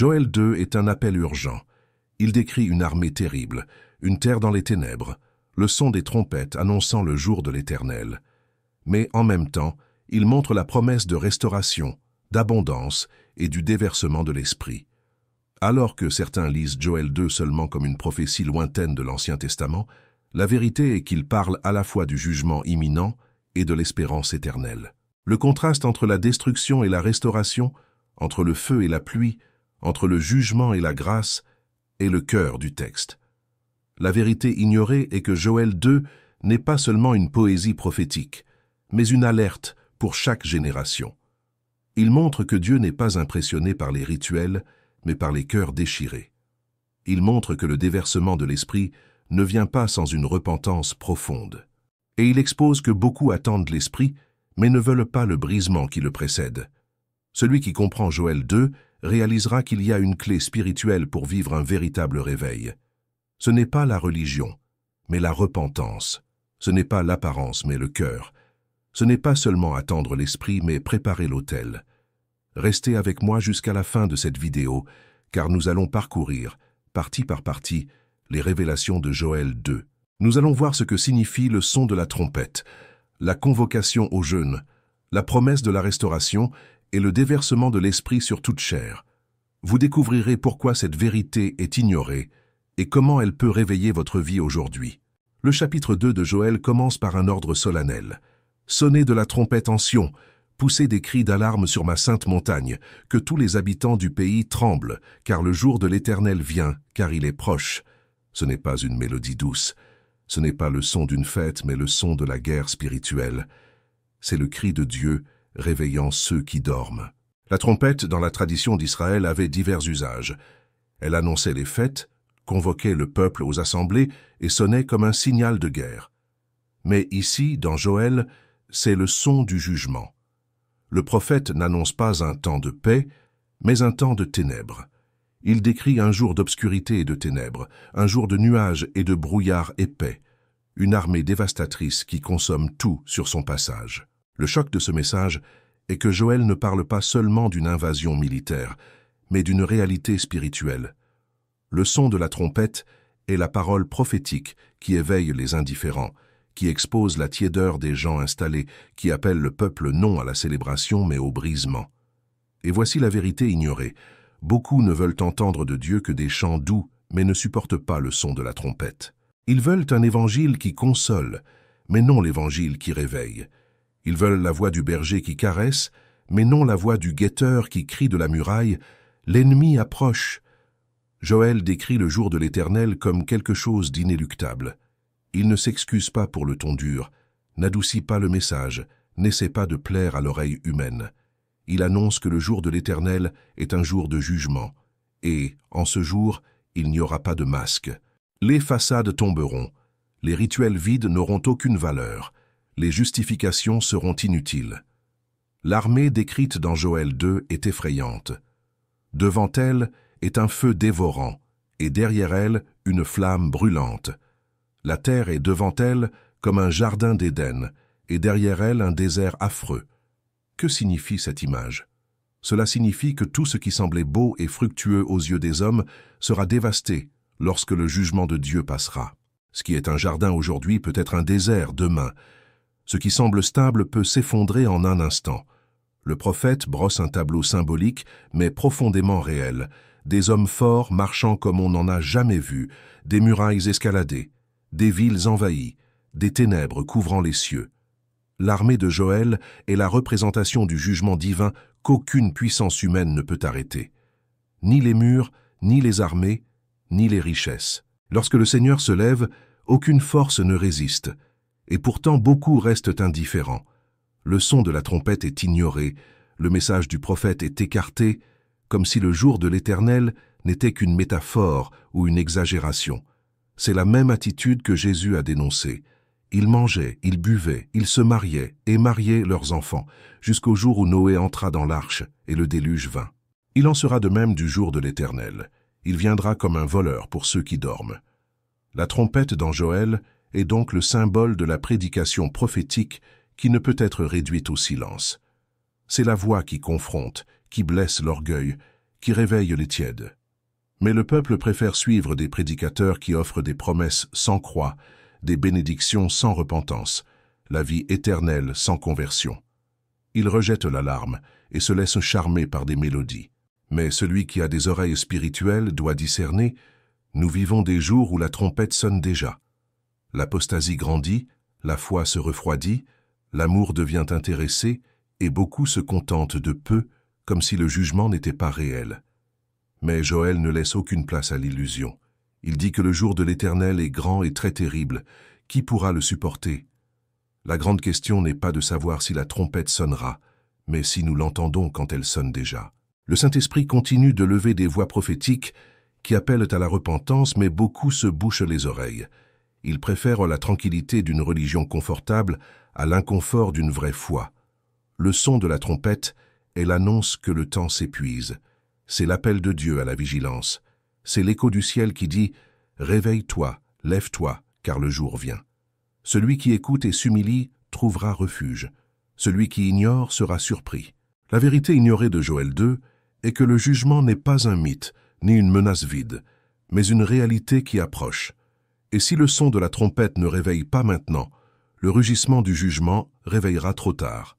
Joël 2 est un appel urgent. Il décrit une armée terrible, une terre dans les ténèbres, le son des trompettes annonçant le jour de l'Éternel. Mais en même temps, il montre la promesse de restauration, d'abondance et du déversement de l'Esprit. Alors que certains lisent Joël 2 seulement comme une prophétie lointaine de l'Ancien Testament, la vérité est qu'il parle à la fois du jugement imminent et de l'espérance éternelle. Le contraste entre la destruction et la restauration, entre le feu et la pluie, entre le jugement et la grâce, est le cœur du texte. La vérité ignorée est que Joël 2 n'est pas seulement une poésie prophétique, mais une alerte pour chaque génération. Il montre que Dieu n'est pas impressionné par les rituels, mais par les cœurs déchirés. Il montre que le déversement de l'Esprit ne vient pas sans une repentance profonde. Et il expose que beaucoup attendent l'Esprit, mais ne veulent pas le brisement qui le précède. Celui qui comprend Joël 2 réalisera qu'il y a une clé spirituelle pour vivre un véritable réveil. Ce n'est pas la religion, mais la repentance. Ce n'est pas l'apparence, mais le cœur. Ce n'est pas seulement attendre l'Esprit, mais préparer l'autel. Restez avec moi jusqu'à la fin de cette vidéo, car nous allons parcourir, partie par partie, les révélations de Joël 2. Nous allons voir ce que signifie le son de la trompette, la convocation au jeûne, la promesse de la restauration et le déversement de l'Esprit sur toute chair. Vous découvrirez pourquoi cette vérité est ignorée et comment elle peut réveiller votre vie aujourd'hui. Le chapitre 2 de Joël commence par un ordre solennel. Sonnez de la trompette en Sion, poussez des cris d'alarme sur ma sainte montagne, que tous les habitants du pays tremblent, car le jour de l'Éternel vient, car il est proche. Ce n'est pas une mélodie douce, ce n'est pas le son d'une fête, mais le son de la guerre spirituelle. C'est le cri de Dieu réveillant ceux qui dorment. La trompette, dans la tradition d'Israël, avait divers usages. Elle annonçait les fêtes, convoquait le peuple aux assemblées et sonnait comme un signal de guerre. Mais ici, dans Joël, c'est le son du jugement. Le prophète n'annonce pas un temps de paix, mais un temps de ténèbres. Il décrit un jour d'obscurité et de ténèbres, un jour de nuages et de brouillards épais, une armée dévastatrice qui consomme tout sur son passage. Le choc de ce message est que Joël ne parle pas seulement d'une invasion militaire, mais d'une réalité spirituelle. Le son de la trompette est la parole prophétique qui éveille les indifférents, qui expose la tiédeur des gens installés, qui appelle le peuple non à la célébration mais au brisement. Et voici la vérité ignorée. Beaucoup ne veulent entendre de Dieu que des chants doux, mais ne supportent pas le son de la trompette. Ils veulent un évangile qui console, mais non l'évangile qui réveille. Ils veulent la voix du berger qui caresse, mais non la voix du guetteur qui crie de la muraille « L'ennemi approche ». Joël décrit le jour de l'Éternel comme quelque chose d'inéluctable. Il ne s'excuse pas pour le ton dur, n'adoucit pas le message, n'essaie pas de plaire à l'oreille humaine. Il annonce que le jour de l'Éternel est un jour de jugement, et, en ce jour, il n'y aura pas de masque. Les façades tomberont, les rituels vides n'auront aucune valeur, les justifications seront inutiles. L'armée décrite dans Joël 2 est effrayante. Devant elle est un feu dévorant, et derrière elle une flamme brûlante. La terre est devant elle comme un jardin d'Éden, et derrière elle un désert affreux. Que signifie cette image? Cela signifie que tout ce qui semblait beau et fructueux aux yeux des hommes sera dévasté lorsque le jugement de Dieu passera. Ce qui est un jardin aujourd'hui peut être un désert demain. Ce qui semble stable peut s'effondrer en un instant. Le prophète brosse un tableau symbolique, mais profondément réel. Des hommes forts marchant comme on n'en a jamais vu, des murailles escaladées, des villes envahies, des ténèbres couvrant les cieux. L'armée de Joël est la représentation du jugement divin qu'aucune puissance humaine ne peut arrêter. Ni les murs, ni les armées, ni les richesses. Lorsque le Seigneur se lève, aucune force ne résiste. Et pourtant beaucoup restent indifférents. Le son de la trompette est ignoré, le message du prophète est écarté, comme si le jour de l'Éternel n'était qu'une métaphore ou une exagération. C'est la même attitude que Jésus a dénoncée. Ils mangeaient, ils buvaient, ils se mariaient et mariaient leurs enfants, jusqu'au jour où Noé entra dans l'arche et le déluge vint. Il en sera de même du jour de l'Éternel. Il viendra comme un voleur pour ceux qui dorment. La trompette dans Joël est donc le symbole de la prédication prophétique qui ne peut être réduite au silence. C'est la voix qui confronte, qui blesse l'orgueil, qui réveillent les tièdes. Mais le peuple préfère suivre des prédicateurs qui offrent des promesses sans croix, des bénédictions sans repentance, la vie éternelle sans conversion. Il rejette l'alarme et se laisse charmer par des mélodies. Mais celui qui a des oreilles spirituelles doit discerner « Nous vivons des jours où la trompette sonne déjà. L'apostasie grandit, la foi se refroidit, l'amour devient intéressé et beaucoup se contentent de peu, comme si le jugement n'était pas réel. » Mais Joël ne laisse aucune place à l'illusion. Il dit que le jour de l'Éternel est grand et très terrible. Qui pourra le supporter? La grande question n'est pas de savoir si la trompette sonnera, mais si nous l'entendons quand elle sonne déjà. Le Saint-Esprit continue de lever des voix prophétiques qui appellent à la repentance, mais beaucoup se bouchent les oreilles. Ils préfèrent la tranquillité d'une religion confortable à l'inconfort d'une vraie foi. Le son de la trompette est l'annonce que le temps s'épuise. C'est l'appel de Dieu à la vigilance. C'est l'écho du ciel qui dit « Réveille-toi, lève-toi, car le jour vient. » Celui qui écoute et s'humilie trouvera refuge. Celui qui ignore sera surpris. La vérité ignorée de Joël 2 est que le jugement n'est pas un mythe, ni une menace vide, mais une réalité qui approche. Et si le son de la trompette ne réveille pas maintenant, le rugissement du jugement réveillera trop tard.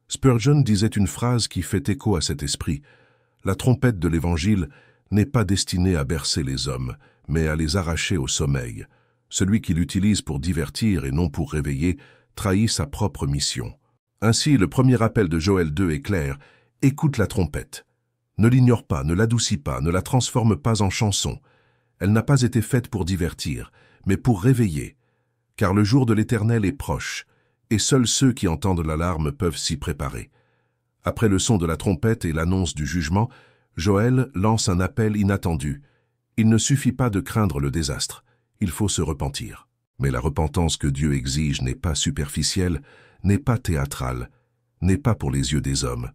Spurgeon disait une phrase qui fait écho à cet esprit. La trompette de l'Évangile n'est pas destinée à bercer les hommes, mais à les arracher au sommeil. Celui qui l'utilise pour divertir et non pour réveiller trahit sa propre mission. Ainsi, le premier appel de Joël 2 est clair. Écoute la trompette. Ne l'ignore pas, ne l'adoucis pas, ne la transforme pas en chanson. Elle n'a pas été faite pour divertir, mais pour réveiller. Car le jour de l'Éternel est proche, et seuls ceux qui entendent l'alarme peuvent s'y préparer. Après le son de la trompette et l'annonce du jugement, Joël lance un appel inattendu. Il ne suffit pas de craindre le désastre, il faut se repentir. Mais la repentance que Dieu exige n'est pas superficielle, n'est pas théâtrale, n'est pas pour les yeux des hommes.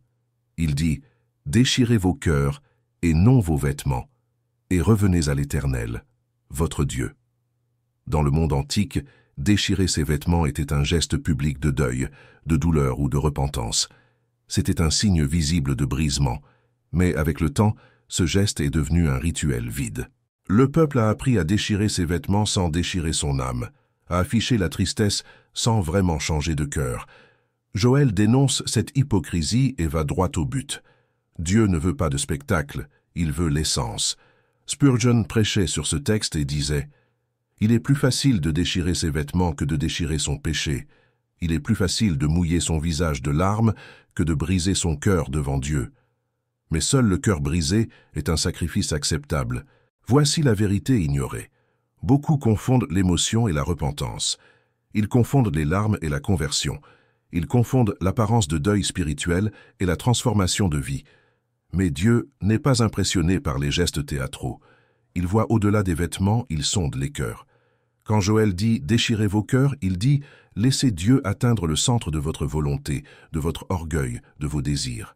Il dit « Déchirez vos cœurs et non vos vêtements, et revenez à l'Éternel, votre Dieu. » Dans le monde antique, déchirer ses vêtements était un geste public de deuil, de douleur ou de repentance. C'était un signe visible de brisement, mais avec le temps, ce geste est devenu un rituel vide. Le peuple a appris à déchirer ses vêtements sans déchirer son âme, à afficher la tristesse sans vraiment changer de cœur. Joël dénonce cette hypocrisie et va droit au but. Dieu ne veut pas de spectacle, il veut l'essence. Spurgeon prêchait sur ce texte et disait « Il est plus facile de déchirer ses vêtements que de déchirer son péché. Il est plus facile de mouiller son visage de larmes que de briser son cœur devant Dieu. Mais seul le cœur brisé est un sacrifice acceptable. Voici la vérité ignorée. Beaucoup confondent l'émotion et la repentance. Ils confondent les larmes et la conversion. Ils confondent l'apparence de deuil spirituel et la transformation de vie. Mais Dieu n'est pas impressionné par les gestes théâtraux. Il voit au-delà des vêtements, il sonde les cœurs. Quand Joël dit « Déchirez vos cœurs », il dit « Laissez Dieu atteindre le centre de votre volonté, de votre orgueil, de vos désirs. »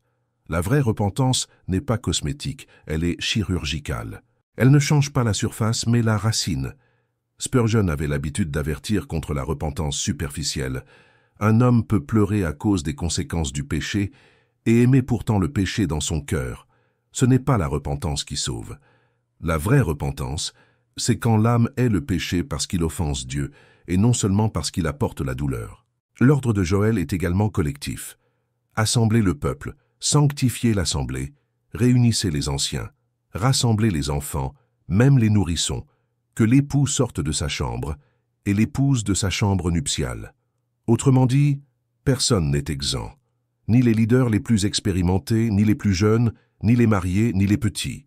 La vraie repentance n'est pas cosmétique, elle est chirurgicale. Elle ne change pas la surface, mais la racine. Spurgeon avait l'habitude d'avertir contre la repentance superficielle. Un homme peut pleurer à cause des conséquences du péché et aimer pourtant le péché dans son cœur. Ce n'est pas la repentance qui sauve. La vraie repentance, c'est quand l'âme hait le péché parce qu'il offense Dieu, et non seulement parce qu'il apporte la douleur. L'ordre de Joël est également collectif. Assemblez le peuple, sanctifiez l'assemblée, réunissez les anciens, rassemblez les enfants, même les nourrissons, que l'époux sorte de sa chambre, et l'épouse de sa chambre nuptiale. Autrement dit, personne n'est exempt. Ni les leaders les plus expérimentés, ni les plus jeunes, ni les mariés, ni les petits.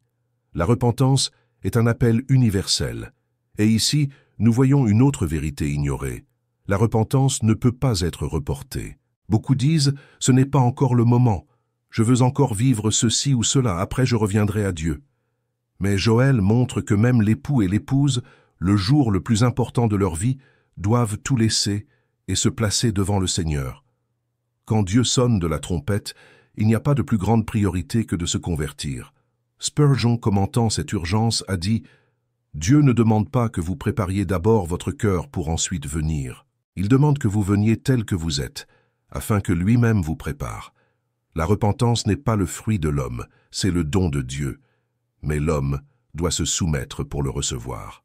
La repentance est un appel universel. Et ici, nous voyons une autre vérité ignorée. La repentance ne peut pas être reportée. Beaucoup disent « ce n'est pas encore le moment. Je veux encore vivre ceci ou cela, après je reviendrai à Dieu. » Mais Joël montre que même l'époux et l'épouse, le jour le plus important de leur vie, doivent tout laisser et se placer devant le Seigneur. Quand Dieu sonne de la trompette, il n'y a pas de plus grande priorité que de se convertir. Spurgeon, commentant cette urgence, a dit « Dieu ne demande pas que vous prépariez d'abord votre cœur pour ensuite venir. Il demande que vous veniez tel que vous êtes, afin que lui-même vous prépare. La repentance n'est pas le fruit de l'homme, c'est le don de Dieu. mais l'homme doit se soumettre pour le recevoir.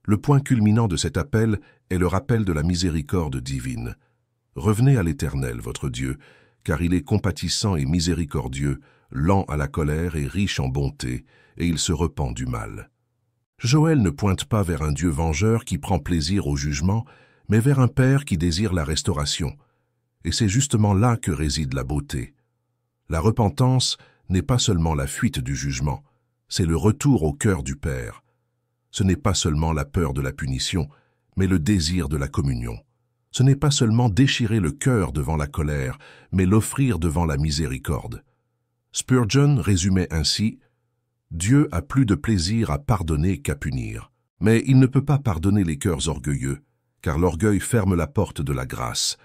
Le point culminant de cet appel est le rappel de la miséricorde divine. Revenez à l'Éternel, votre Dieu, car il est compatissant et miséricordieux, lent à la colère et riche en bonté, et il se repent du mal. Joël ne pointe pas vers un Dieu vengeur qui prend plaisir au jugement, mais vers un Père qui désire la restauration. Et c'est justement là que réside la beauté. La repentance n'est pas seulement la fuite du jugement, c'est le retour au cœur du Père. Ce n'est pas seulement la peur de la punition, mais le désir de la communion. Ce n'est pas seulement déchirer le cœur devant la colère, mais l'offrir devant la miséricorde. Spurgeon résumait ainsi « Dieu a plus de plaisir à pardonner qu'à punir. Mais il ne peut pas pardonner les cœurs orgueilleux, car l'orgueil ferme la porte de la grâce.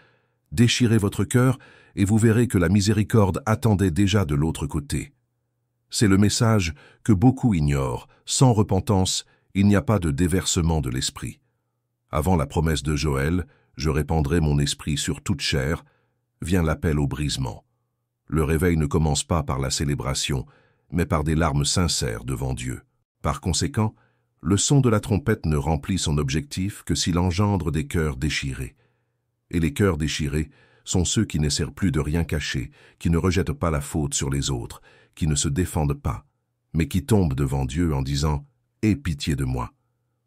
Déchirez votre cœur et vous verrez que la miséricorde attendait déjà de l'autre côté. » C'est le message que beaucoup ignorent. Sans repentance, il n'y a pas de déversement de l'esprit. Avant la promesse de Joël, « Je répandrai mon esprit sur toute chair », vient l'appel au brisement. Le réveil ne commence pas par la célébration, mais par des larmes sincères devant Dieu. Par conséquent, le son de la trompette ne remplit son objectif que s'il engendre des cœurs déchirés. Et les cœurs déchirés sont ceux qui n'essaient plus de rien cacher, qui ne rejettent pas la faute sur les autres, qui ne se défendent pas, mais qui tombent devant Dieu en disant « Aie pitié de moi ».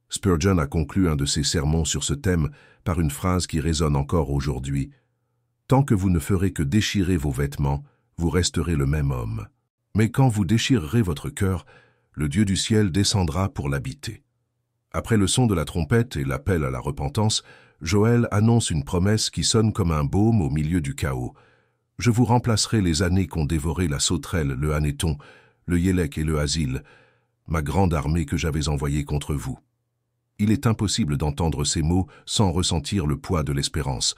Spurgeon a conclu un de ses sermons sur ce thème par une phrase qui résonne encore aujourd'hui. « Tant que vous ne ferez que déchirer vos vêtements, vous resterez le même homme. Mais quand vous déchirerez votre cœur, le Dieu du ciel descendra pour l'habiter. » Après le son de la trompette et l'appel à la repentance, Joël annonce une promesse qui sonne comme un baume au milieu du chaos. « Je vous remplacerai les années qu'ont dévoré la sauterelle, le hanneton, le yélek et le asile, ma grande armée que j'avais envoyée contre vous. » Il est impossible d'entendre ces mots sans ressentir le poids de l'espérance.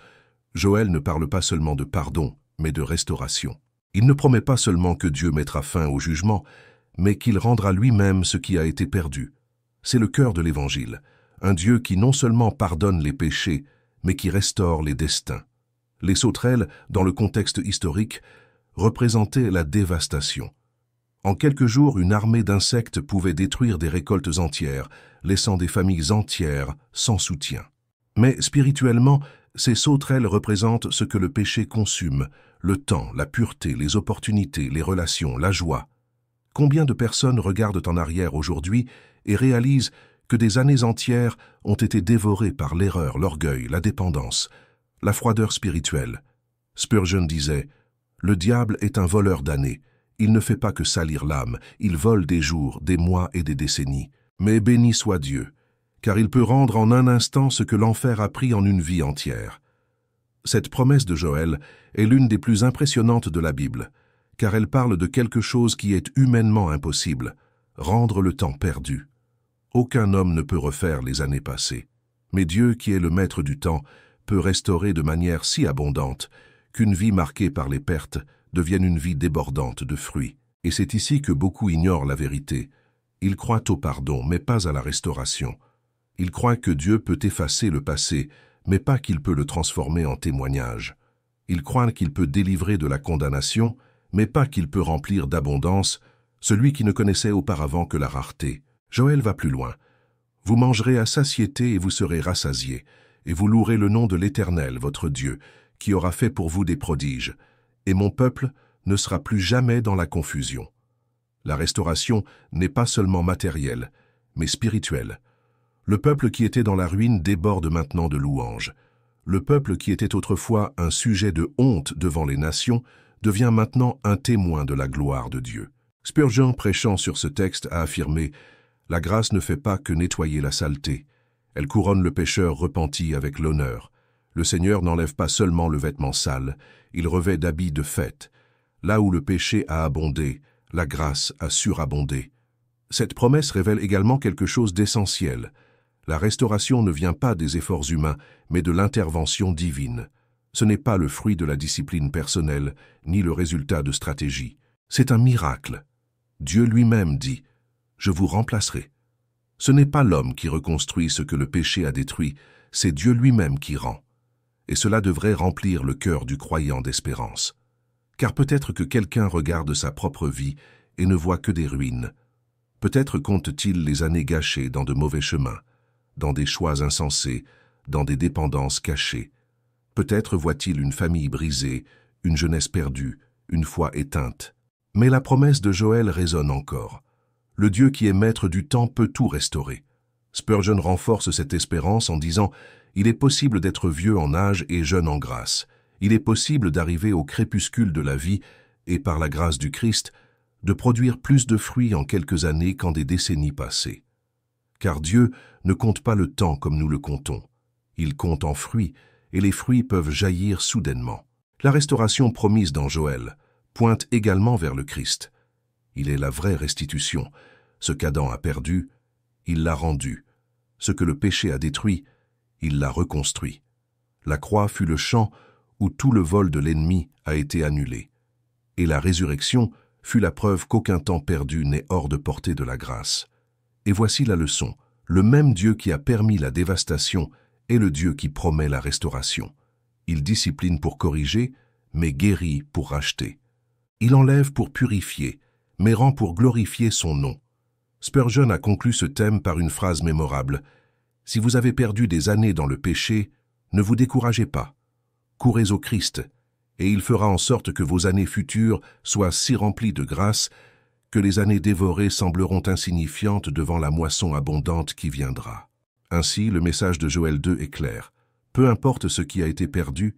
Joël ne parle pas seulement de pardon, mais de restauration. Il ne promet pas seulement que Dieu mettra fin au jugement, mais qu'il rendra lui-même ce qui a été perdu. C'est le cœur de l'Évangile, un Dieu qui non seulement pardonne les péchés, mais qui restaure les destins. Les sauterelles, dans le contexte historique, représentaient la dévastation. En quelques jours, une armée d'insectes pouvait détruire des récoltes entières, laissant des familles entières sans soutien. Mais spirituellement, ces sauterelles représentent ce que le péché consume, le temps, la pureté, les opportunités, les relations, la joie. Combien de personnes regardent en arrière aujourd'hui et réalisent que des années entières ont été dévorées par l'erreur, l'orgueil, la dépendance, la froideur spirituelle. Spurgeon disait « Le diable est un voleur d'années. Il ne fait pas que salir l'âme, il vole des jours, des mois et des décennies. Mais béni soit Dieu, car il peut rendre en un instant ce que l'enfer a pris en une vie entière. » Cette promesse de Joël est l'une des plus impressionnantes de la Bible, car elle parle de quelque chose qui est humainement impossible, rendre le temps perdu. Aucun homme ne peut refaire les années passées, mais Dieu, qui est le maître du temps, peut restaurer de manière si abondante qu'une vie marquée par les pertes devienne une vie débordante de fruits. Et c'est ici que beaucoup ignorent la vérité. Ils croient au pardon, mais pas à la restauration. Ils croient que Dieu peut effacer le passé, mais pas qu'il peut le transformer en témoignage. Ils croient qu'il peut délivrer de la condamnation, mais pas qu'il peut remplir d'abondance celui qui ne connaissait auparavant que la rareté. Joël va plus loin. « Vous mangerez à satiété et vous serez rassasiés, et vous louerez le nom de l'Éternel, votre Dieu, qui aura fait pour vous des prodiges. Et mon peuple ne sera plus jamais dans la confusion. » La restauration n'est pas seulement matérielle, mais spirituelle. Le peuple qui était dans la ruine déborde maintenant de louanges. Le peuple qui était autrefois un sujet de honte devant les nations devient maintenant un témoin de la gloire de Dieu. Spurgeon, prêchant sur ce texte, a affirmé « La grâce ne fait pas que nettoyer la saleté. Elle couronne le pécheur repenti avec l'honneur. Le Seigneur n'enlève pas seulement le vêtement sale, il revêt d'habits de fête. Là où le péché a abondé, la grâce a surabondé. » Cette promesse révèle également quelque chose d'essentiel. La restauration ne vient pas des efforts humains, mais de l'intervention divine. Ce n'est pas le fruit de la discipline personnelle, ni le résultat de stratégie. C'est un miracle. Dieu lui-même dit « Je vous remplacerai ». Ce n'est pas l'homme qui reconstruit ce que le péché a détruit, c'est Dieu lui-même qui rend. Et cela devrait remplir le cœur du croyant d'espérance. Car peut-être que quelqu'un regarde sa propre vie et ne voit que des ruines. Peut-être compte-t-il les années gâchées dans de mauvais chemins, dans des choix insensés, dans des dépendances cachées. Peut-être voit-il une famille brisée, une jeunesse perdue, une foi éteinte. Mais la promesse de Joël résonne encore. Le Dieu qui est maître du temps peut tout restaurer. Spurgeon renforce cette espérance en disant « Il est possible d'être vieux en âge et jeune en grâce. Il est possible d'arriver au crépuscule de la vie et, par la grâce du Christ, de produire plus de fruits en quelques années qu'en des décennies passées. Car Dieu ne compte pas le temps comme nous le comptons. Il compte en fruits, et les fruits peuvent jaillir soudainement. La restauration promise dans Joël pointe également vers le Christ. Il est la vraie restitution. Ce qu'Adam a perdu, il l'a rendu. Ce que le péché a détruit, il l'a reconstruit. La croix fut le champ où tout le vol de l'ennemi a été annulé. Et la résurrection fut la preuve qu'aucun temps perdu n'est hors de portée de la grâce. Et voici la leçon. Le même Dieu qui a permis la dévastation est le Dieu qui promet la restauration. Il discipline pour corriger, mais guérit pour racheter. Il enlève pour purifier, mais rend pour glorifier son nom. Spurgeon a conclu ce thème par une phrase mémorable. « Si vous avez perdu des années dans le péché, ne vous découragez pas. Courez au Christ, et il fera en sorte que vos années futures soient si remplies de grâce que les années dévorées sembleront insignifiantes devant la moisson abondante qui viendra. » Ainsi, le message de Joël 2 est clair. Peu importe ce qui a été perdu,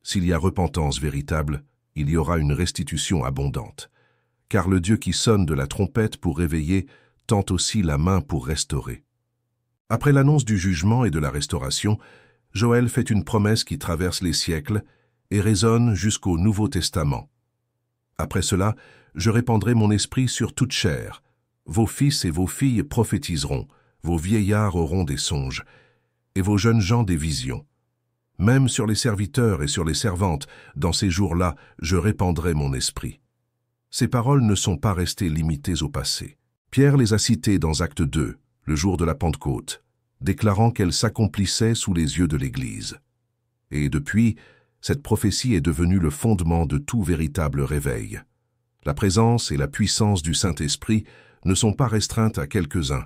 s'il y a repentance véritable, il y aura une restitution abondante. Car le Dieu qui sonne de la trompette pour réveiller tend aussi la main pour restaurer. Après l'annonce du jugement et de la restauration, Joël fait une promesse qui traverse les siècles et résonne jusqu'au Nouveau Testament. Après cela, je répandrai mon esprit sur toute chair. Vos fils et vos filles prophétiseront, vos vieillards auront des songes, et vos jeunes gens des visions. Même sur les serviteurs et sur les servantes, dans ces jours-là, je répandrai mon esprit. Ces paroles ne sont pas restées limitées au passé. Pierre les a citées dans Acte 2, le jour de la Pentecôte, déclarant qu'elles s'accomplissaient sous les yeux de l'Église. Et depuis, cette prophétie est devenue le fondement de tout véritable réveil. La présence et la puissance du Saint-Esprit ne sont pas restreintes à quelques-uns,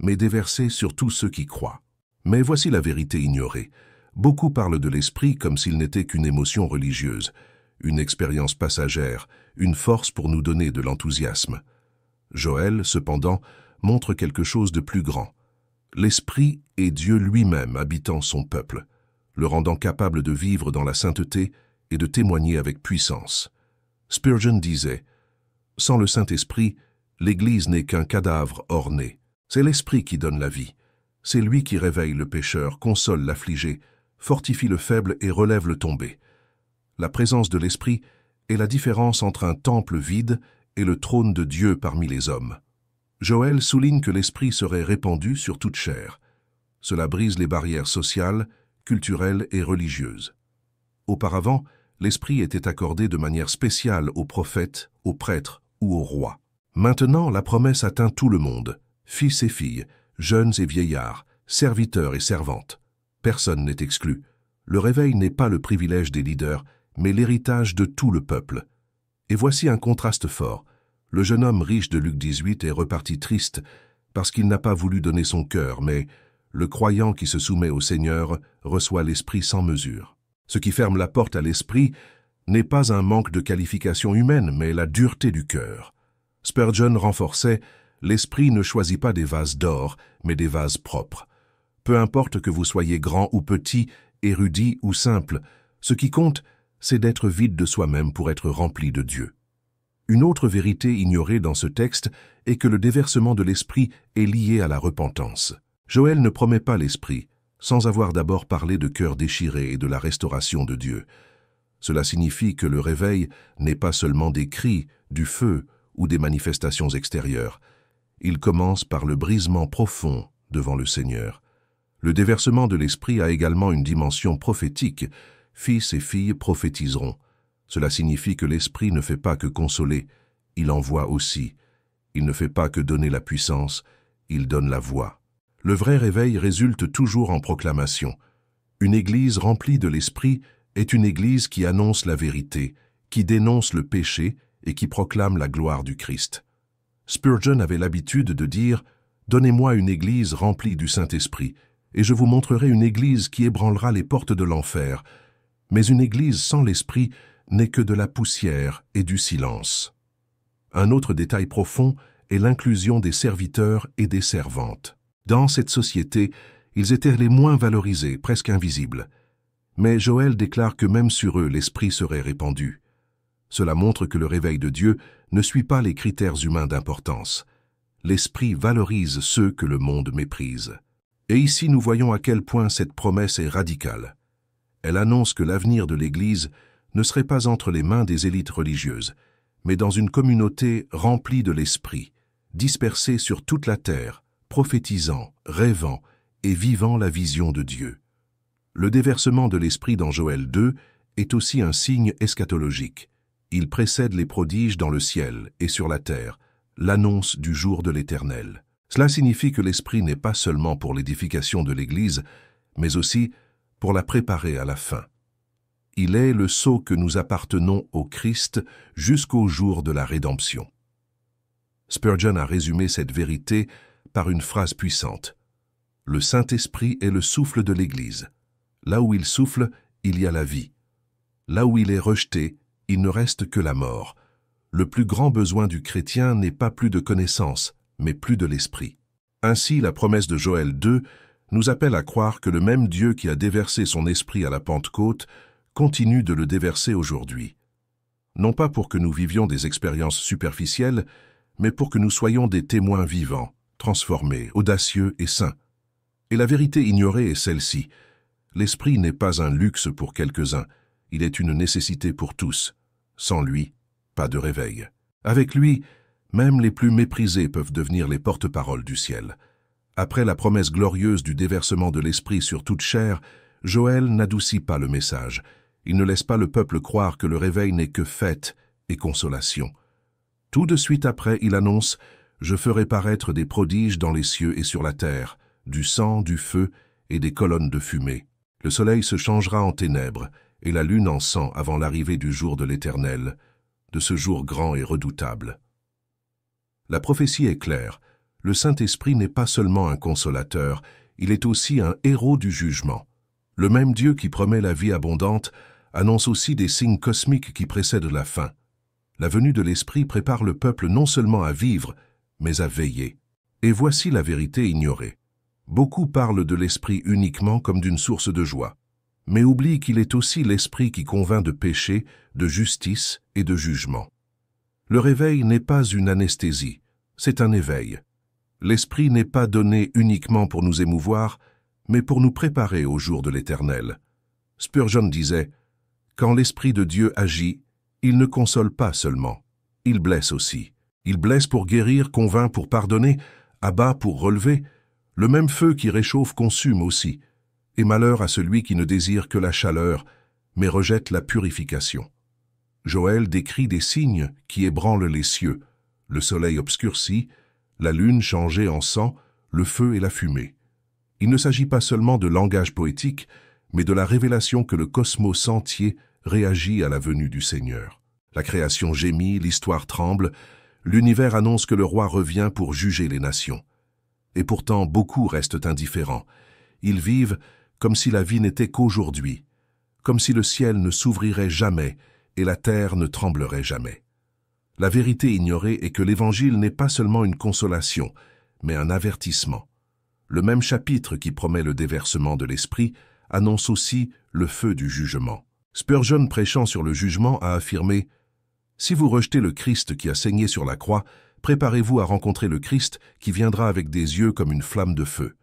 mais déversées sur tous ceux qui croient. Mais voici la vérité ignorée. Beaucoup parlent de l'Esprit comme s'il n'était qu'une émotion religieuse, une expérience passagère, une force pour nous donner de l'enthousiasme. Joël, cependant, montre quelque chose de plus grand. L'Esprit est Dieu lui-même habitant son peuple, le rendant capable de vivre dans la sainteté et de témoigner avec puissance. Spurgeon disait « Sans le Saint-Esprit, l'Église n'est qu'un cadavre orné. C'est l'Esprit qui donne la vie. C'est lui qui réveille le pécheur, console l'affligé, fortifie le faible et relève le tombé. La présence de l'Esprit est la différence entre un temple vide et le trône de Dieu parmi les hommes. » Joël souligne que l'Esprit serait répandu sur toute chair. Cela brise les barrières sociales, culturelles et religieuses. Auparavant, l'Esprit était accordé de manière spéciale aux prophètes, aux prêtres ou aux rois. Maintenant, la promesse atteint tout le monde, fils et filles, jeunes et vieillards, serviteurs et servantes. Personne n'est exclu. Le réveil n'est pas le privilège des leaders, mais l'héritage de tout le peuple. Et voici un contraste fort. Le jeune homme riche de Luc 18 est reparti triste parce qu'il n'a pas voulu donner son cœur, mais le croyant qui se soumet au Seigneur reçoit l'Esprit sans mesure. Ce qui ferme la porte à l'Esprit n'est pas un manque de qualification humaine, mais la dureté du cœur. Spurgeon renforçait « L'Esprit ne choisit pas des vases d'or, mais des vases propres. Peu importe que vous soyez grand ou petit, érudit ou simple, ce qui compte, c'est d'être vide de soi-même pour être rempli de Dieu. » Une autre vérité ignorée dans ce texte est que le déversement de l'Esprit est lié à la repentance. Joël ne promet pas l'Esprit, sans avoir d'abord parlé de cœur déchiré et de la restauration de Dieu. Cela signifie que le réveil n'est pas seulement des cris, du feu ou des manifestations extérieures. Il commence par le brisement profond devant le Seigneur. Le déversement de l'Esprit a également une dimension prophétique. Fils et filles prophétiseront. Cela signifie que l'Esprit ne fait pas que consoler, il envoie aussi. Il ne fait pas que donner la puissance, il donne la voix. Le vrai réveil résulte toujours en proclamation. Une Église remplie de l'Esprit est une Église qui annonce la vérité, qui dénonce le péché et qui proclame la gloire du Christ. Spurgeon avait l'habitude de dire « Donnez-moi une église remplie du Saint-Esprit, et je vous montrerai une église qui ébranlera les portes de l'enfer. Mais une église sans l'Esprit n'est que de la poussière et du silence. » Un autre détail profond est l'inclusion des serviteurs et des servantes. Dans cette société, ils étaient les moins valorisés, presque invisibles. Mais Joël déclare que même sur eux l'Esprit serait répandu. Cela montre que le réveil de Dieu ne suit pas les critères humains d'importance. L'Esprit valorise ceux que le monde méprise. Et ici nous voyons à quel point cette promesse est radicale. Elle annonce que l'avenir de l'Église ne serait pas entre les mains des élites religieuses, mais dans une communauté remplie de l'Esprit, dispersée sur toute la terre, prophétisant, rêvant et vivant la vision de Dieu. Le déversement de l'Esprit dans Joël 2 est aussi un signe eschatologique. Il précède les prodiges dans le ciel et sur la terre, l'annonce du jour de l'Éternel. Cela signifie que l'Esprit n'est pas seulement pour l'édification de l'Église, mais aussi pour la préparer à la fin. Il est le sceau que nous appartenons au Christ jusqu'au jour de la rédemption. Spurgeon a résumé cette vérité par une phrase puissante. Le Saint-Esprit est le souffle de l'Église. Là où il souffle, il y a la vie. Là où il est rejeté, il ne reste que la mort. Le plus grand besoin du chrétien n'est pas plus de connaissance, mais plus de l'Esprit. Ainsi, la promesse de Joël 2 nous appelle à croire que le même Dieu qui a déversé son Esprit à la Pentecôte continue de le déverser aujourd'hui. Non pas pour que nous vivions des expériences superficielles, mais pour que nous soyons des témoins vivants, transformés, audacieux et saints. Et la vérité ignorée est celle-ci. L'Esprit n'est pas un luxe pour quelques-uns, il est une nécessité pour tous. Sans lui, pas de réveil. Avec lui, même les plus méprisés peuvent devenir les porte-paroles du ciel. Après la promesse glorieuse du déversement de l'Esprit sur toute chair, Joël n'adoucit pas le message. Il ne laisse pas le peuple croire que le réveil n'est que fête et consolation. Tout de suite après, il annonce « Je ferai paraître des prodiges dans les cieux et sur la terre, du sang, du feu et des colonnes de fumée. Le soleil se changera en ténèbres et la lune en sang avant l'arrivée du jour de l'Éternel, de ce jour grand et redoutable. » La prophétie est claire. Le Saint-Esprit n'est pas seulement un consolateur, il est aussi un héros du jugement. Le même Dieu qui promet la vie abondante annonce aussi des signes cosmiques qui précèdent la fin. La venue de l'Esprit prépare le peuple non seulement à vivre, mais à veiller. Et voici la vérité ignorée. Beaucoup parlent de l'Esprit uniquement comme d'une source de joie, mais oublient qu'il est aussi l'Esprit qui convainc de péché, de justice et de jugement. Le réveil n'est pas une anesthésie, c'est un éveil. L'Esprit n'est pas donné uniquement pour nous émouvoir, mais pour nous préparer au jour de l'Éternel. Spurgeon disait « Quand l'Esprit de Dieu agit, il ne console pas seulement, il blesse aussi. Il blesse pour guérir, convainc pour pardonner, abat pour relever. Le même feu qui réchauffe consume aussi. Et malheur à celui qui ne désire que la chaleur, mais rejette la purification. » Joël décrit des signes qui ébranlent les cieux, le soleil obscurci, la lune changée en sang, le feu et la fumée. Il ne s'agit pas seulement de langage poétique, mais de la révélation que le cosmos entier réagit à la venue du Seigneur. La création gémit, l'histoire tremble, l'univers annonce que le roi revient pour juger les nations. Et pourtant, beaucoup restent indifférents. Ils vivent comme si la vie n'était qu'aujourd'hui, comme si le ciel ne s'ouvrirait jamais et la terre ne tremblerait jamais. La vérité ignorée est que l'Évangile n'est pas seulement une consolation, mais un avertissement. Le même chapitre qui promet le déversement de l'Esprit annonce aussi le feu du jugement. Spurgeon, prêchant sur le jugement, a affirmé « Si vous rejetez le Christ qui a saigné sur la croix, préparez-vous à rencontrer le Christ qui viendra avec des yeux comme une flamme de feu.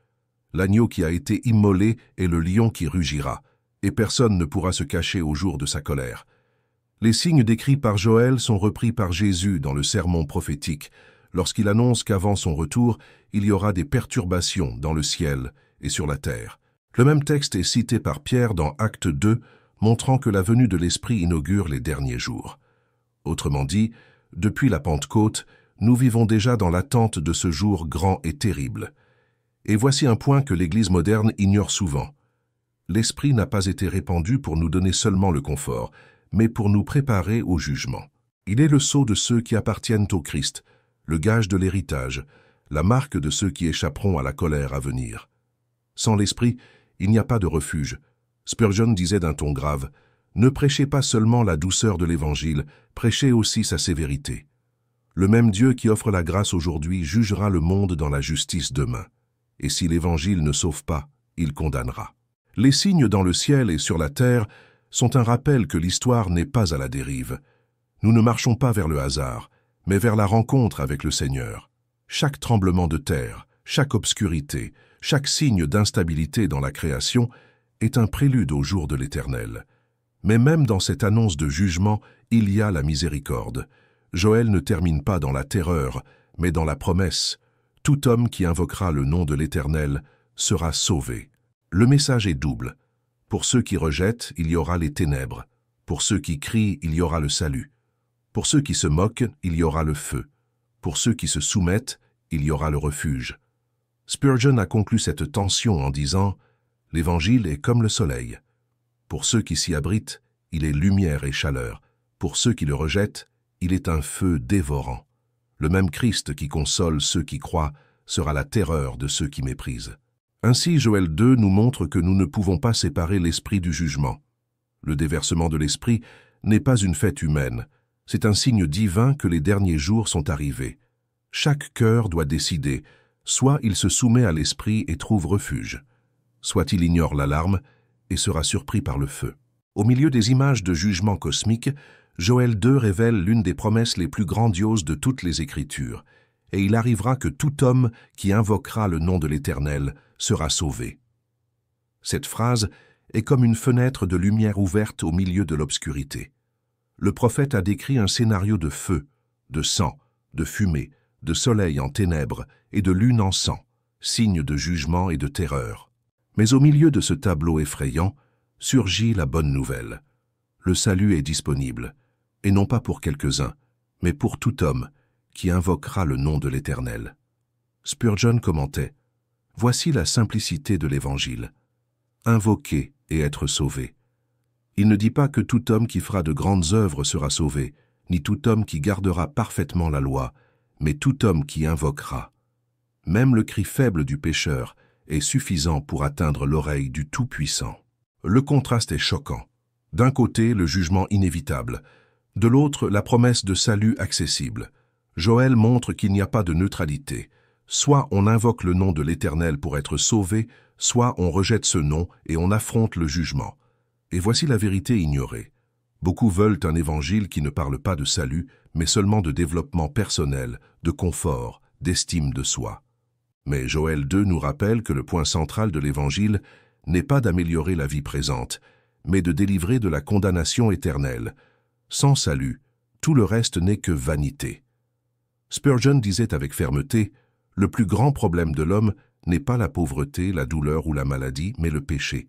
L'agneau qui a été immolé est le lion qui rugira, et personne ne pourra se cacher au jour de sa colère. » Les signes décrits par Joël sont repris par Jésus dans le sermon prophétique, lorsqu'il annonce qu'avant son retour, il y aura des perturbations dans le ciel et sur la terre. Le même texte est cité par Pierre dans Acte 2, montrant que la venue de l'Esprit inaugure les derniers jours. Autrement dit, depuis la Pentecôte, nous vivons déjà dans l'attente de ce jour grand et terrible. Et voici un point que l'Église moderne ignore souvent. L'Esprit n'a pas été répandu pour nous donner seulement le confort, mais pour nous préparer au jugement. Il est le sceau de ceux qui appartiennent au Christ, le gage de l'héritage, la marque de ceux qui échapperont à la colère à venir. Sans l'Esprit, il n'y a pas de refuge. Spurgeon disait d'un ton grave, « Ne prêchez pas seulement la douceur de l'Évangile, prêchez aussi sa sévérité. » Le même Dieu qui offre la grâce aujourd'hui jugera le monde dans la justice demain. Et si l'Évangile ne sauve pas, il condamnera. Les signes dans le ciel et sur la terre sont un rappel que l'histoire n'est pas à la dérive. Nous ne marchons pas vers le hasard, mais vers la rencontre avec le Seigneur. Chaque tremblement de terre, chaque obscurité, chaque signe d'instabilité dans la création est un prélude au jour de l'Éternel. Mais même dans cette annonce de jugement, il y a la miséricorde. Joël ne termine pas dans la terreur, mais dans la promesse. Tout homme qui invoquera le nom de l'Éternel sera sauvé. Le message est double. Pour ceux qui rejettent, il y aura les ténèbres. Pour ceux qui crient, il y aura le salut. Pour ceux qui se moquent, il y aura le feu. Pour ceux qui se soumettent, il y aura le refuge. Spurgeon a conclu cette tension en disant « L'Évangile est comme le soleil. Pour ceux qui s'y abritent, il est lumière et chaleur. Pour ceux qui le rejettent, il est un feu dévorant. Le même Christ qui console ceux qui croient sera la terreur de ceux qui méprisent. » Ainsi, Joël 2 nous montre que nous ne pouvons pas séparer l'esprit du jugement. Le déversement de l'esprit n'est pas une fête humaine. C'est un signe divin que les derniers jours sont arrivés. Chaque cœur doit décider, soit il se soumet à l'esprit et trouve refuge, soit il ignore l'alarme et sera surpris par le feu. Au milieu des images de jugement cosmique, Joël 2 révèle l'une des promesses les plus grandioses de toutes les Écritures, et il arrivera que tout homme qui invoquera le nom de l'Éternel sera sauvé. Cette phrase est comme une fenêtre de lumière ouverte au milieu de l'obscurité. Le prophète a décrit un scénario de feu, de sang, de fumée, de soleil en ténèbres et de lune en sang, signe de jugement et de terreur. Mais au milieu de ce tableau effrayant, surgit la bonne nouvelle. Le salut est disponible, et non pas pour quelques-uns, mais pour tout homme qui invoquera le nom de l'Éternel. Spurgeon commentait « Voici la simplicité de l'Évangile. Invoquer et être sauvé. Il ne dit pas que tout homme qui fera de grandes œuvres sera sauvé, ni tout homme qui gardera parfaitement la loi, mais tout homme qui invoquera. Même le cri faible du pécheur est suffisant pour atteindre l'oreille du Tout-Puissant. » Le contraste est choquant. D'un côté, le jugement inévitable. De l'autre, la promesse de salut accessible. Joël montre qu'il n'y a pas de neutralité. Soit on invoque le nom de l'Éternel pour être sauvé, soit on rejette ce nom et on affronte le jugement. Et voici la vérité ignorée. Beaucoup veulent un évangile qui ne parle pas de salut, mais seulement de développement personnel, de confort, d'estime de soi. Mais Joël 2 nous rappelle que le point central de l'évangile n'est pas d'améliorer la vie présente, mais de délivrer de la condamnation éternelle. Sans salut, tout le reste n'est que vanité. Spurgeon disait avec fermeté, « Le plus grand problème de l'homme n'est pas la pauvreté, la douleur ou la maladie, mais le péché.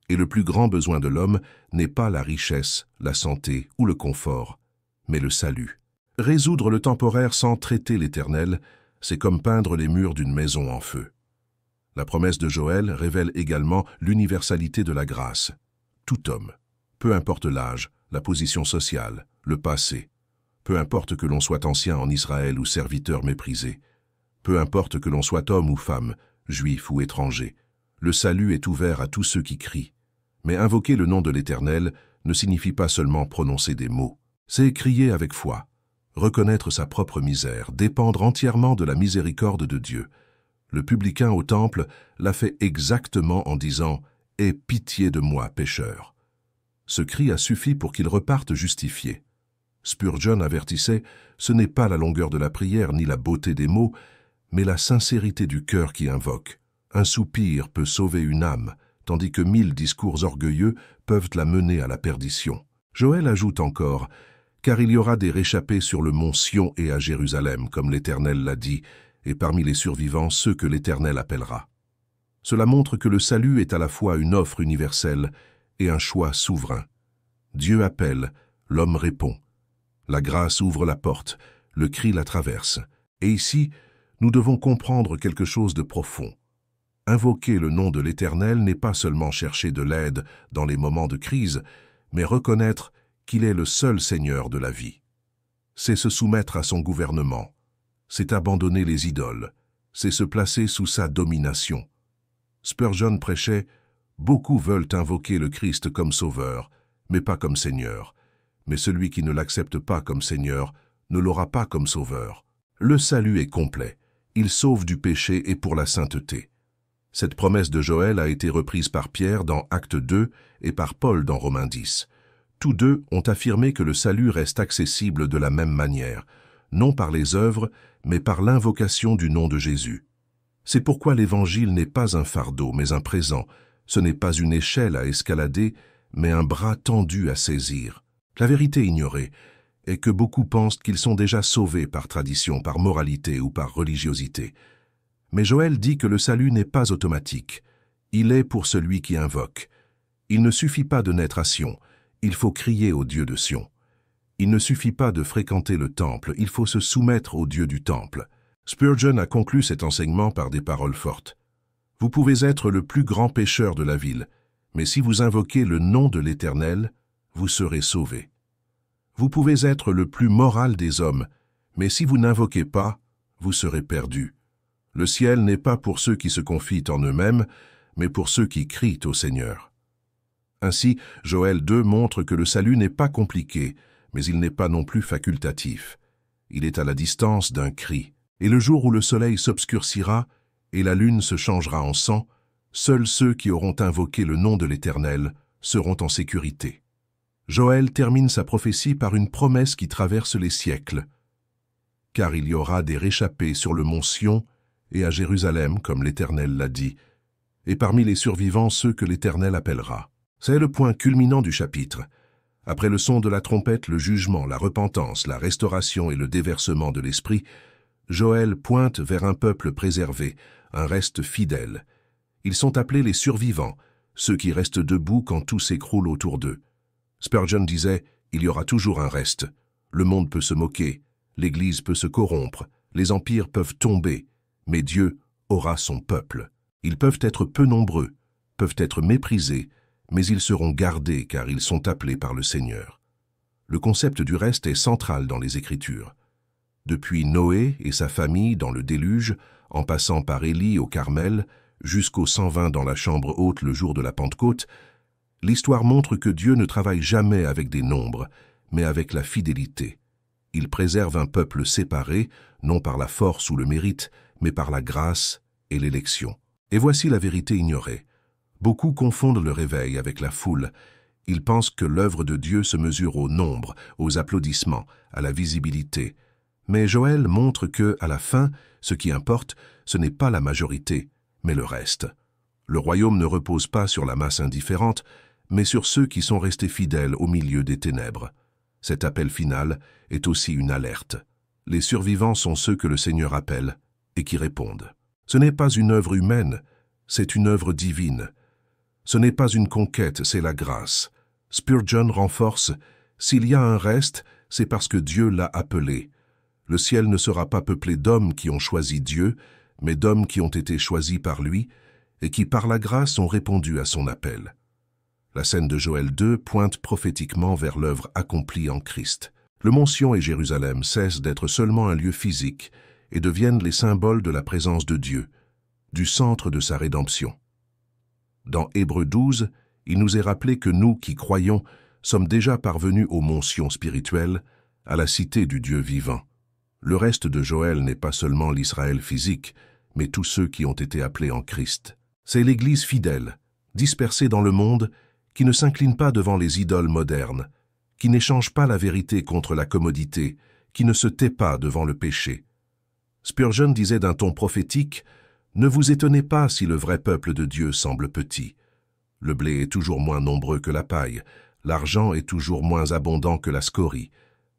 Et le plus grand besoin de l'homme n'est pas la richesse, la santé ou le confort, mais le salut. Résoudre le temporaire sans traiter l'éternel, c'est comme peindre les murs d'une maison en feu. » La promesse de Joël révèle également l'universalité de la grâce. Tout homme, peu importe l'âge, la position sociale, le passé, peu importe que l'on soit ancien en Israël ou serviteur méprisé, peu importe que l'on soit homme ou femme, juif ou étranger, le salut est ouvert à tous ceux qui crient. Mais invoquer le nom de l'Éternel ne signifie pas seulement prononcer des mots. C'est crier avec foi, reconnaître sa propre misère, dépendre entièrement de la miséricorde de Dieu. Le publicain au temple l'a fait exactement en disant « Aie pitié de moi, pécheur ». Ce cri a suffi pour qu'il reparte justifié. Spurgeon avertissait « Ce n'est pas la longueur de la prière ni la beauté des mots, mais la sincérité du cœur qui invoque. Un soupir peut sauver une âme, tandis que 1000 discours orgueilleux peuvent la mener à la perdition. » Joël ajoute encore « Car il y aura des réchappés sur le mont Sion et à Jérusalem, comme l'Éternel l'a dit, et parmi les survivants ceux que l'Éternel appellera. » Cela montre que le salut est à la fois une offre universelle et un choix souverain. Dieu appelle, l'homme répond. La grâce ouvre la porte, le cri la traverse. Et ici, nous devons comprendre quelque chose de profond. Invoquer le nom de l'Éternel n'est pas seulement chercher de l'aide dans les moments de crise, mais reconnaître qu'il est le seul Seigneur de la vie. C'est se soumettre à son gouvernement. c'est abandonner les idoles, c'est se placer sous sa domination. Spurgeon prêchait « Beaucoup veulent invoquer le Christ comme sauveur, mais pas comme Seigneur. Mais celui qui ne l'accepte pas comme Seigneur ne l'aura pas comme sauveur. Le salut est complet. Il sauve du péché et pour la sainteté. » Cette promesse de Joël a été reprise par Pierre dans Actes 2 et par Paul dans Romains 10. Tous deux ont affirmé que le salut reste accessible de la même manière, non par les œuvres, mais par l'invocation du nom de Jésus. C'est pourquoi l'Évangile n'est pas un fardeau, mais un présent. Ce n'est pas une échelle à escalader, mais un bras tendu à saisir. La vérité ignorée est que beaucoup pensent qu'ils sont déjà sauvés par tradition, par moralité ou par religiosité. Mais Joël dit que le salut n'est pas automatique. Il est pour celui qui invoque. Il ne suffit pas de naître à Sion, il faut crier au Dieu de Sion. Il ne suffit pas de fréquenter le temple, il faut se soumettre au Dieu du temple. Spurgeon a conclu cet enseignement par des paroles fortes. Vous pouvez être le plus grand pécheur de la ville, mais si vous invoquez le nom de l'Éternel, vous serez sauvé. Vous pouvez être le plus moral des hommes, mais si vous n'invoquez pas, vous serez perdu. Le ciel n'est pas pour ceux qui se confient en eux-mêmes, mais pour ceux qui crient au Seigneur. Ainsi, Joël 2 montre que le salut n'est pas compliqué, mais il n'est pas non plus facultatif. Il est à la distance d'un cri. Et le jour où le soleil s'obscurcira et la lune se changera en sang, seuls ceux qui auront invoqué le nom de l'Éternel seront en sécurité. Joël termine sa prophétie par une promesse qui traverse les siècles. Car il y aura des réchappés sur le mont Sion et à Jérusalem, comme l'Éternel l'a dit, et parmi les survivants ceux que l'Éternel appellera. C'est le point culminant du chapitre. Après le son de la trompette, le jugement, la repentance, la restauration et le déversement de l'Esprit, Joël pointe vers un peuple préservé, un reste fidèle. Ils sont appelés les survivants, ceux qui restent debout quand tout s'écroule autour d'eux. Spurgeon disait « Il y aura toujours un reste. Le monde peut se moquer, l'Église peut se corrompre, les empires peuvent tomber, mais Dieu aura son peuple. Ils peuvent être peu nombreux, peuvent être méprisés, mais ils seront gardés car ils sont appelés par le Seigneur. » Le concept du reste est central dans les Écritures. Depuis Noé et sa famille dans le déluge, en passant par Élie au Carmel, jusqu'aux 120 dans la chambre haute le jour de la Pentecôte, l'histoire montre que Dieu ne travaille jamais avec des nombres, mais avec la fidélité. Il préserve un peuple séparé, non par la force ou le mérite, mais par la grâce et l'élection. Et voici la vérité ignorée. Beaucoup confondent le réveil avec la foule. Ils pensent que l'œuvre de Dieu se mesure au nombre, aux applaudissements, à la visibilité. Mais Joël montre que, à la fin, ce qui importe, ce n'est pas la majorité, mais le reste. Le royaume ne repose pas sur la masse indifférente, mais sur ceux qui sont restés fidèles au milieu des ténèbres. Cet appel final est aussi une alerte. Les survivants sont ceux que le Seigneur appelle et qui répondent. Ce n'est pas une œuvre humaine, c'est une œuvre divine. Ce n'est pas une conquête, c'est la grâce. Spurgeon renforce « S'il y a un reste, c'est parce que Dieu l'a appelé. Le ciel ne sera pas peuplé d'hommes qui ont choisi Dieu, mais d'hommes qui ont été choisis par lui et qui, par la grâce, ont répondu à son appel. » La scène de Joël 2 pointe prophétiquement vers l'œuvre accomplie en Christ. Le mont Sion et Jérusalem cessent d'être seulement un lieu physique et deviennent les symboles de la présence de Dieu, du centre de sa rédemption. Dans Hébreux 12, il nous est rappelé que nous qui croyons sommes déjà parvenus au mont Sion spirituel, à la cité du Dieu vivant. Le reste de Joël n'est pas seulement l'Israël physique, mais tous ceux qui ont été appelés en Christ. C'est l'Église fidèle, dispersée dans le monde, qui ne s'incline pas devant les idoles modernes, qui n'échange pas la vérité contre la commodité, qui ne se tait pas devant le péché. Spurgeon disait d'un ton prophétique « Ne vous étonnez pas si le vrai peuple de Dieu semble petit. Le blé est toujours moins nombreux que la paille, l'argent est toujours moins abondant que la scorie,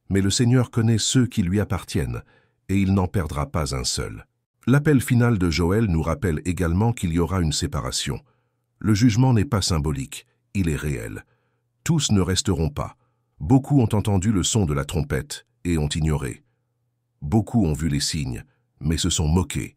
mais le Seigneur connaît ceux qui lui appartiennent, et il n'en perdra pas un seul. » L'appel final de Joël nous rappelle également qu'il y aura une séparation. Le jugement n'est pas symbolique, il est réel. Tous ne resteront pas. Beaucoup ont entendu le son de la trompette et ont ignoré. Beaucoup ont vu les signes, mais se sont moqués.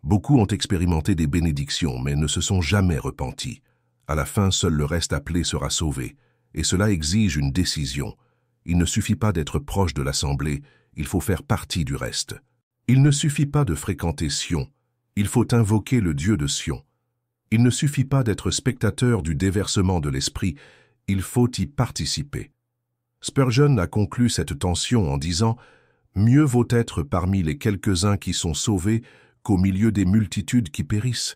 Beaucoup ont expérimenté des bénédictions, mais ne se sont jamais repentis. À la fin, seul le reste appelé sera sauvé, et cela exige une décision. Il ne suffit pas d'être proche de l'assemblée, il faut faire partie du reste. Il ne suffit pas de fréquenter Sion, il faut invoquer le Dieu de Sion. Il ne suffit pas d'être spectateur du déversement de l'Esprit, il faut y participer. Spurgeon a conclu cette tension en disant « Mieux vaut être parmi les quelques-uns qui sont sauvés qu'au milieu des multitudes qui périssent.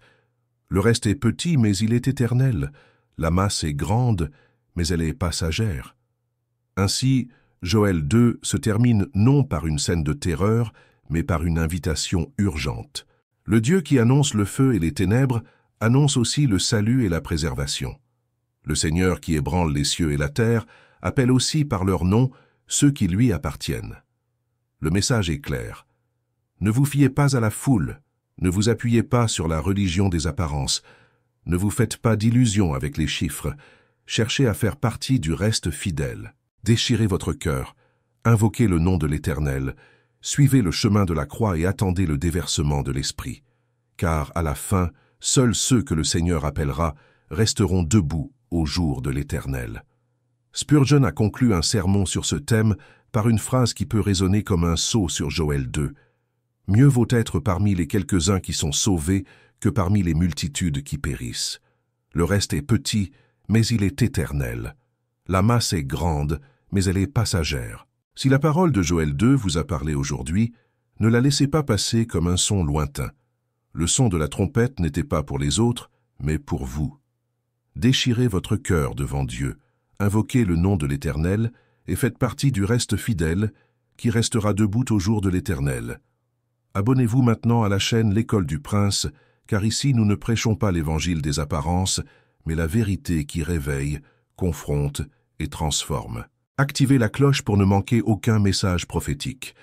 Le reste est petit, mais il est éternel. La masse est grande, mais elle est passagère. » Ainsi, Joël 2 se termine non par une scène de terreur, mais par une invitation urgente. Le Dieu qui annonce le feu et les ténèbres annonce aussi le salut et la préservation. Le Seigneur qui ébranle les cieux et la terre appelle aussi par leur nom ceux qui lui appartiennent. Le message est clair. Ne vous fiez pas à la foule, ne vous appuyez pas sur la religion des apparences, ne vous faites pas d'illusions avec les chiffres, cherchez à faire partie du reste fidèle. Déchirez votre cœur, invoquez le nom de l'Éternel, suivez le chemin de la croix et attendez le déversement de l'Esprit. Car à la fin, seuls ceux que le Seigneur appellera resteront debout au jour de l'Éternel. Spurgeon a conclu un sermon sur ce thème par une phrase qui peut résonner comme un sceau sur Joël 2. « Mieux vaut être parmi les quelques-uns qui sont sauvés que parmi les multitudes qui périssent. Le reste est petit, mais il est éternel. La masse est grande, mais elle est passagère. » Si la parole de Joël 2 vous a parlé aujourd'hui, ne la laissez pas passer comme un son lointain. Le son de la trompette n'était pas pour les autres, mais pour vous. Déchirez votre cœur devant Dieu, invoquez le nom de l'Éternel et faites partie du reste fidèle qui restera debout au jour de l'Éternel. Abonnez-vous maintenant à la chaîne L'École du Prince, car ici nous ne prêchons pas l'évangile des apparences, mais la vérité qui réveille, confronte et transforme. Activez la cloche pour ne manquer aucun message prophétique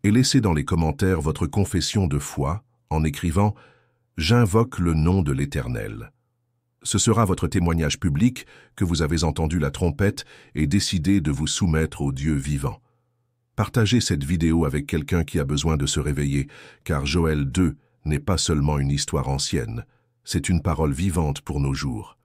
et laissez dans les commentaires votre confession de foi en écrivant « J'invoque le nom de l'Éternel ». Ce sera votre témoignage public que vous avez entendu la trompette et décidé de vous soumettre au Dieu vivant. Partagez cette vidéo avec quelqu'un qui a besoin de se réveiller, car Joël 2 n'est pas seulement une histoire ancienne, c'est une parole vivante pour nos jours.